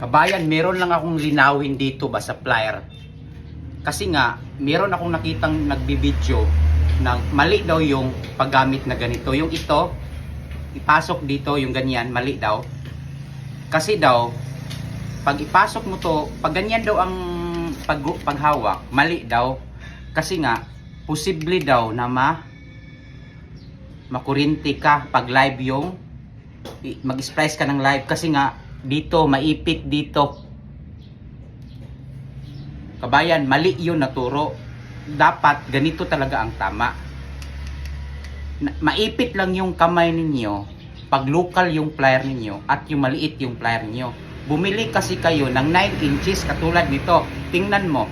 Kabayan, meron lang akong linawin dito ba sa plier. Kasi nga, meron akong nakitang nagbibideo na mali daw yung paggamit na ganito. Yung ito, ipasok dito yung ganyan, mali daw. Kasi daw, pag ipasok mo to, pag ganyan daw ang paghawak, mali daw. Kasi nga, posible daw na makurinti ka pag live yung mag-splice ka ng live. Kasi nga, dito, maipit dito. Kabayan, mali yun naturo. Dapat, ganito talaga ang tama. Maipit lang yung kamay ninyo pag local yung plier ninyo at yung maliit yung plier ninyo. Bumili kasi kayo ng 9 inches katulad nito. Tingnan mo.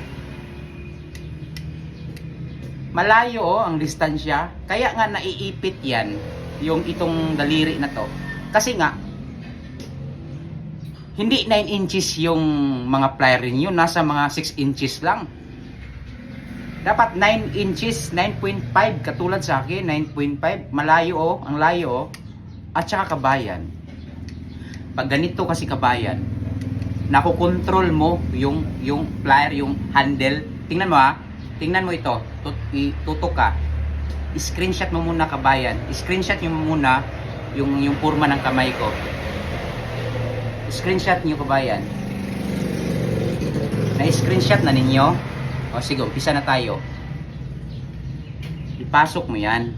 Malayo ang distansya. Kaya nga naiipit yan yung itong daliri na to. Kasi nga, hindi 9 inches yung mga plier niyo, nasa mga 6 inches lang. Dapat 9 inches, 9.5 katulad sa akin, 9.5. Malayo ang layo At saka kabayan. Pag ganito kasi kabayan, nakokontrol mo yung plier, yung handle. Tingnan mo Tingnan mo ito. Tutok ka. I-screenshot mo muna kabayan. I-screenshot mo muna yung forma ng kamay ko. Screenshot niyo kabayan. Na-screenshot na ninyo. O sige, umpisa na tayo. Ipasok mo yan.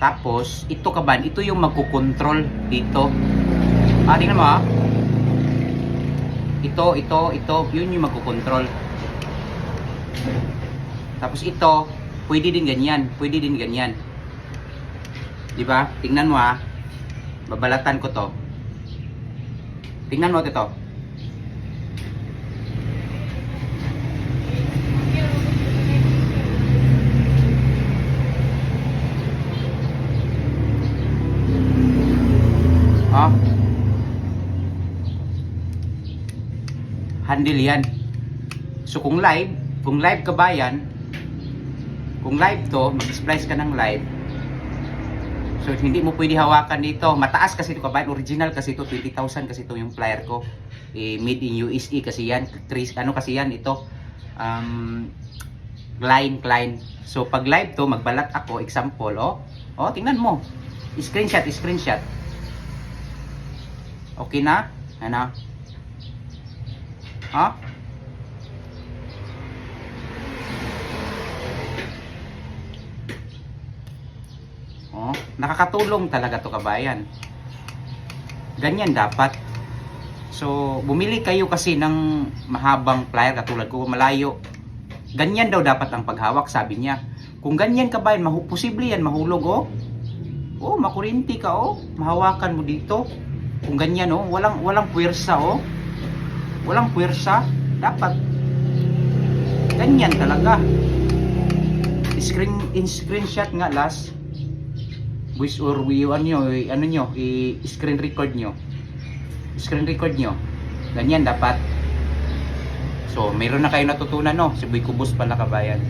Tapos, ito kabayan, ito yung magkukontrol dito. Tingnan mo Ito, yun yung magkukontrol. Tapos ito, pwede din ganyan. Diba? Tingnan mo Babalatan ko to. Tingnan mo ito. Handle yan. So kung live kabayan, kung live to, mag-splice ka ng live. So hindi mo pwede hawakan dito. Mataas kasi ito kabayan, original kasi ito, 20,000 kasi ito yung plier ko. Made in USA kasi yan. Ano kasi yan ito? Klein. So pag live to, magbalat ako, example, tingnan mo. Screenshot. Okay na? Ano? Nakakatulong talaga to kabayan. Ganyan dapat. So, bumili kayo kasi ng mahabang plier katulad ko, malayo. Ganyan daw dapat ang paghawak, sabi niya. Kung ganyan kabayan, posible yan mahulog makurinti ka mahawakan mo dito. Kung ganyan walang puwersa walang puwersa. Dapat ganyan talaga. Screenshot nga last. Voice or screen record nyo. Ganyan dapat. So, mayroon na kayo natutunan Si Boy Kubos pala kabayan.